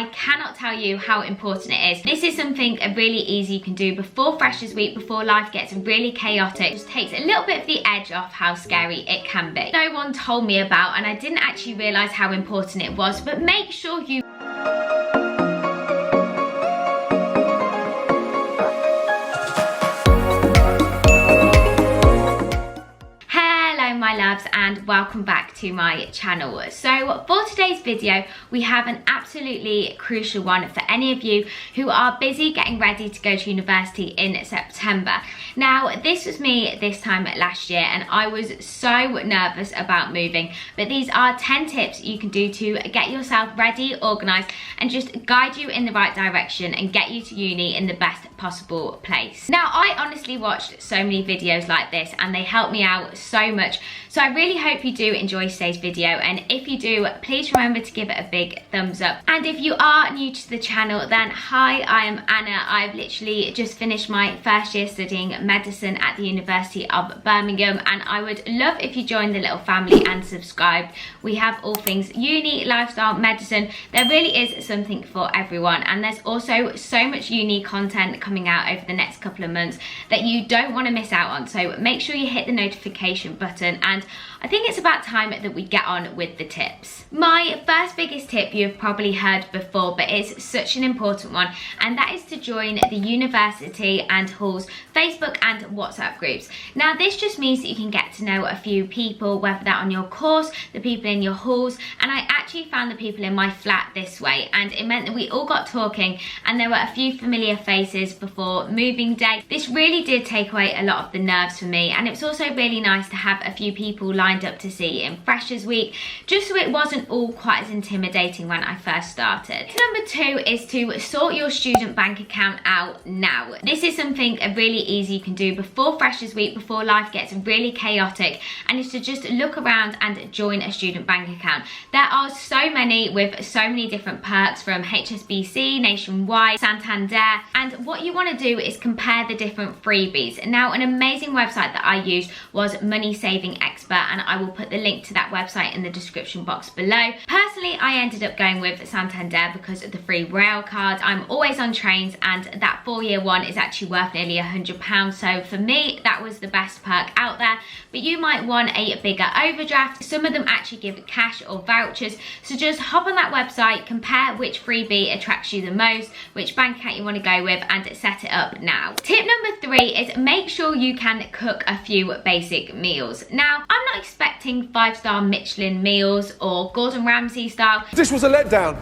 I cannot tell you how important it is. This is something really easy you can do before Freshers Week, before life gets really chaotic. It just takes a little bit of the edge off how scary it can be. No one told me about, and I didn't actually realise how important it was, but make sure you my loves, and welcome back to my channel. So for today's video we have an absolutely crucial one for any of you who are busy getting ready to go to university in September. Now this was me this time last year and I was so nervous about moving, but these are 10 tips you can do to get yourself ready, organised, and just guide you in the right direction and get you to uni in the best possible place. Now I honestly watched so many videos like this and they helped me out so much. So I really hope you do enjoy today's video, and if you do, please remember to give it a big thumbs up. And if you are new to the channel, then hi, I am Anna. I've literally just finished my first year studying medicine at the University of Birmingham, and I would love if you joined the little family and subscribed. We have all things uni, lifestyle, medicine. There really is something for everyone, and there's also so much uni content coming out over the next couple of months that you don't want to miss out on. So make sure you hit the notification button, and I think it's about time that we get on with the tips. My first biggest tip you've probably heard before, but it's such an important one, and that is to join the university and halls Facebook and WhatsApp groups. Now this just means that you can get to know a few people, whether that on your course, the people in your halls, and I actually found the people in my flat this way, and it meant that we all got talking and there were a few familiar faces before moving day. This really did take away a lot of the nerves for me, and it was also really nice to have a few people lined up to see in Freshers Week, just so it wasn't all quite as intimidating when I first started. Number 2 is to sort your student bank account out now. This is something really easy you can do before Freshers Week, before life gets really chaotic, and it's to just look around and join a student bank account. There are so many with so many different perks, from HSBC, Nationwide, Santander, and what you want to do is compare the different freebies. Now an amazing website that I used was Money Saving Expert, and I will put the link to that website in the description box below. Personally, I ended up going with Santander because of the free rail card. I'm always on trains, and that 4-year one is actually worth nearly £100. So for me, that was the best perk out there. But you might want a bigger overdraft. Some of them actually give cash or vouchers. So just hop on that website, compare which freebie attracts you the most, which bank account you want to go with, and set it up now. Tip number 3 is make sure you can cook a few basic meals. Now, I'm not expecting 5-star Michelin meals or Gordon Ramsay style. This was a letdown.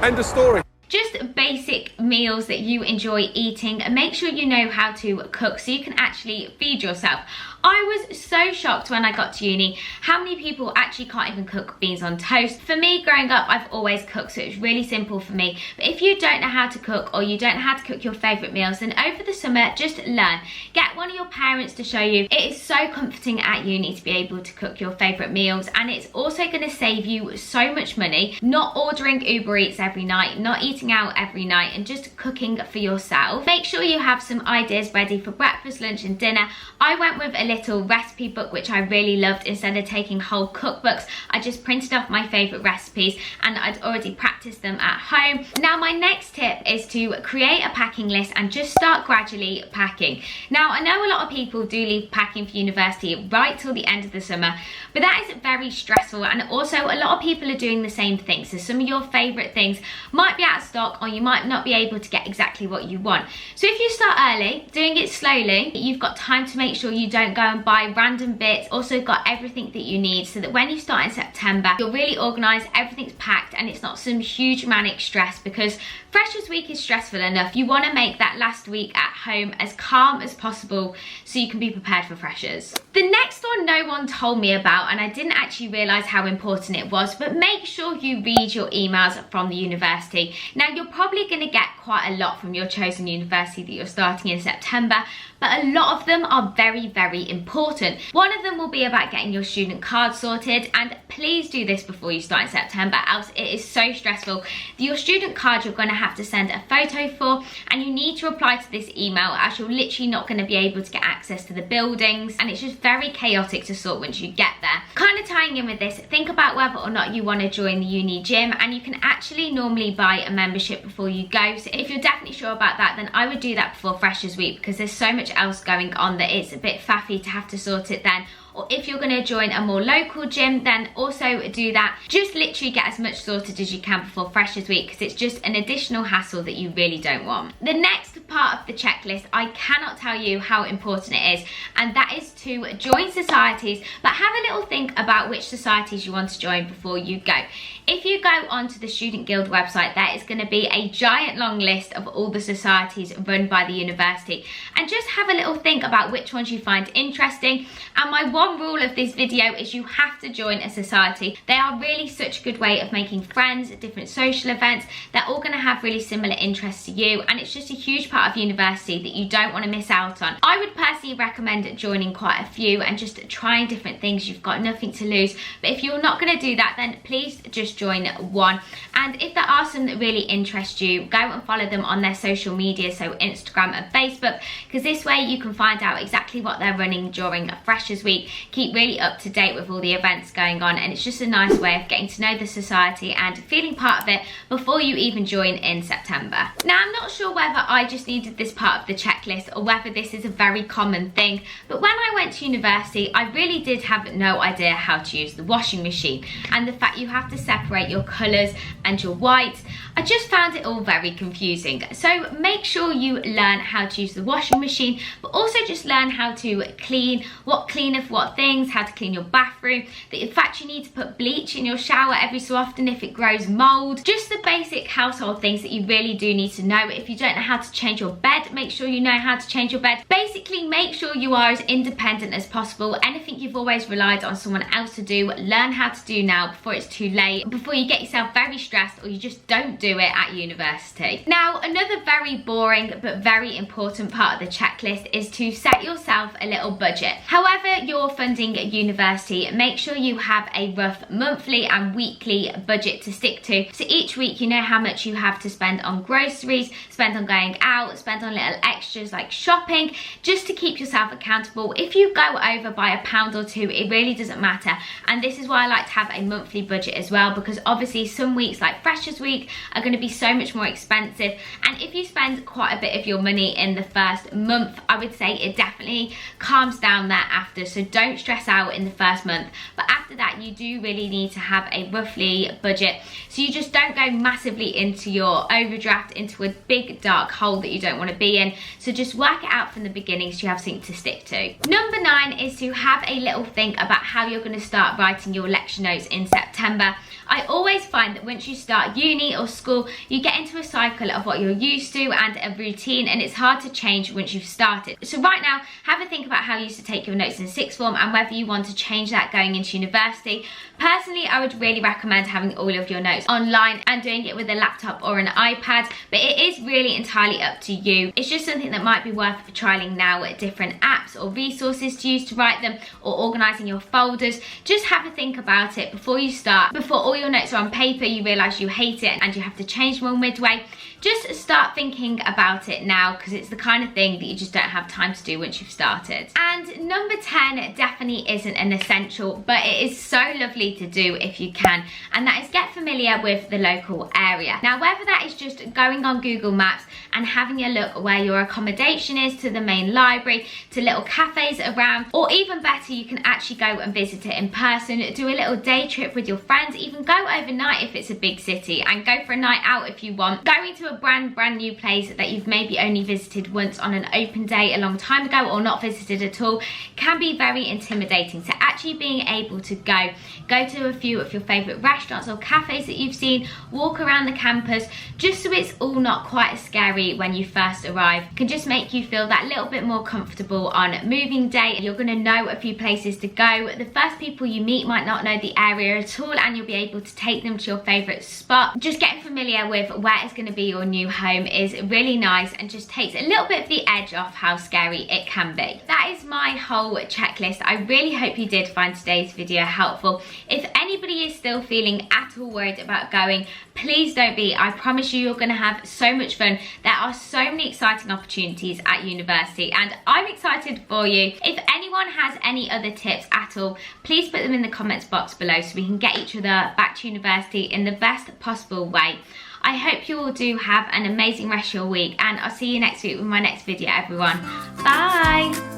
End of story. Just basic meals that you enjoy eating, and make sure you know how to cook so you can actually feed yourself. I was so shocked when I got to uni how many people actually can't even cook beans on toast. For me, growing up, I've always cooked, so it was really simple for me. But if you don't know how to cook, or you don't know how to cook your favourite meals, then over the summer, just learn. Get one of your parents to show you. It is so comforting at uni to be able to cook your favourite meals, and it's also going to save you so much money, not ordering Uber Eats every night, not eating out every night, and just cooking for yourself. Make sure you have some ideas ready for breakfast, lunch and dinner. I went with a little recipe book which I really loved. Instead of taking whole cookbooks, I just printed off my favourite recipes, and I'd already practiced them at home. Now my next tip is to create a packing list and just start gradually packing. Now I know a lot of people do leave packing for university right till the end of the summer, but that is very stressful, and also a lot of people are doing the same thing. So some of your favourite things might be out of stock, or you might not be able to get exactly what you want. So if you start early, doing it slowly, you've got time to make sure you don't go and buy random bits. Also got everything that you need, so that when you start in September, you're really organised, everything's packed, and it's not some huge manic stress, because Freshers Week is stressful enough. You want to make that last week at home as calm as possible so you can be prepared for freshers. The next one no one told me about, and I didn't actually realise how important it was, but make sure you read your emails from the university. Now you're probably going to get quite a lot from your chosen university that you're starting in September, but a lot of them are very, very important. One of them will be about getting your student card sorted, and please do this before you start in September, else it is so stressful. Your student card you're going to have to send a photo for, and you need to reply to this email, as you're literally not going to be able to get access to the buildings, and it's just just very chaotic to sort once you get there. Kind of tying in with this, think about whether or not you want to join the uni gym, and you can actually normally buy a membership before you go. So if you're definitely sure about that, then I would do that before Freshers Week, because there's so much else going on that it's a bit faffy to have to sort it then. Or if you're going to join a more local gym, then also do that. Just literally get as much sorted as you can before Freshers Week, because it's just an additional hassle that you really don't want. The next part of the checklist, I cannot tell you how important it is, and that is to join societies, but have a little think about which societies you want to join before you go. If you go onto the Student Guild website, there is going to be a giant long list of all the societies run by the university, and just have a little think about which ones you find interesting. And my one rule of this video is you have to join a society. They are really such a good way of making friends at different social events. They're all going to have really similar interests to you, and it's just a huge part of university that you don't want to miss out on. I would personally recommend joining quite a few and just trying different things. You've got nothing to lose. But if you're not going to do that, then please just join one. And if there are some that really interest you, go and follow them on their social media, so Instagram and Facebook, because this way you can find out exactly what they're running during Freshers Week, keep really up to date with all the events going on, and it's just a nice way of getting to know the society and feeling part of it before you even join in September. Now, I'm not sure whether I just needed this part of the checklist or whether this is a very common thing, but when I went to university, I really did have no idea how to use the washing machine, and the fact you have to separate your colours and your whites, I just found it all very confusing. So make sure you learn how to use the washing machine, but also just learn how to clean, what cleaneth what things, how to clean your bathroom, that in fact you need to put bleach in your shower every so often if it grows mould. Just the basic household things that you really do need to know. If you don't know how to change your bed, make sure you know how to change your bed. Basically, make sure you are as independent as possible. Anything you've always relied on someone else to do, learn how to do now before it's too late, before you get yourself very stressed or you just don't do it at university. Now, another very boring but very important part of the checklist is to set yourself a little budget. However you're funding university, make sure you have a rough monthly and weekly budget to stick to. So each week you know how much you have to spend on groceries, spend on going out, spend on little extras like shopping, just to keep yourself accountable. If you go over by £1 or £2, it really doesn't matter. And this is why I like to have a monthly budget as well, because obviously some weeks like Freshers Week are going to be so much more expensive, and if you spend quite a bit of your money in the first month, I would say it definitely calms down thereafter. So don't stress out in the first month, but after that you do really need to have a roughly budget, so you just don't go massively into your overdraft, into a big dark hole that you don't want to be in. So just work it out from the beginning so you have something to stick to. Number 9 is to have a little think about how you're going to start writing your lecture notes in September. I always find that once you start uni or school, you get into a cycle of what you're used to and a routine, and it's hard to change once you've started. So right now, have a think about how you used to take your notes in sixth form and whether you want to change that going into university. Personally, I would really recommend having all of your notes online and doing it with a laptop or an iPad, but it is really entirely up to you. It's just something that might be worth trialing now at different apps or resources to use to write them, or organising your folders. Just have a think about it before you start. Before all your notes are on paper, you realise you hate it and you have to change them midway. Just start thinking about it now, because it's the kind of thing that you just don't have time to do once you've started. And number 10 definitely isn't an essential, but it is so lovely to do if you can, and that is get familiar with the local area. Now, whether that is just going on Google Maps and having a look where your accommodation is, to the main library, to little cafes around, or even better, you can actually go and visit it in person, do a little day trip with your friends, even go overnight if it's a big city, and go for a night out if you want. Going to a brand new place that you've maybe only visited once on an open day a long time ago, or not visited at all, can be very intimidating. So actually being able to go to a few of your favourite restaurants or cafes that you've seen, walk around the campus, just so it's all not quite as scary when you first arrive, can just make you feel that little bit more comfortable on moving day. You're going to know a few places to go. The first people you meet might not know the area at all, and you'll be able to take them to your favourite spot. Just getting familiar with where it's going to be your new home is really nice and just takes a little bit of the edge off how scary it can be. That is my whole checklist. I really hope you did find today's video helpful. If anybody is still feeling at all worried about going, please don't be. I promise you're going to have so much fun. There are so many exciting opportunities at university and I'm excited for you. If anyone has any other tips at all, please put them in the comments box below so we can get each other back to university in the best possible way. I hope you all do have an amazing rest of your week and I'll see you next week with my next video, everyone. Bye!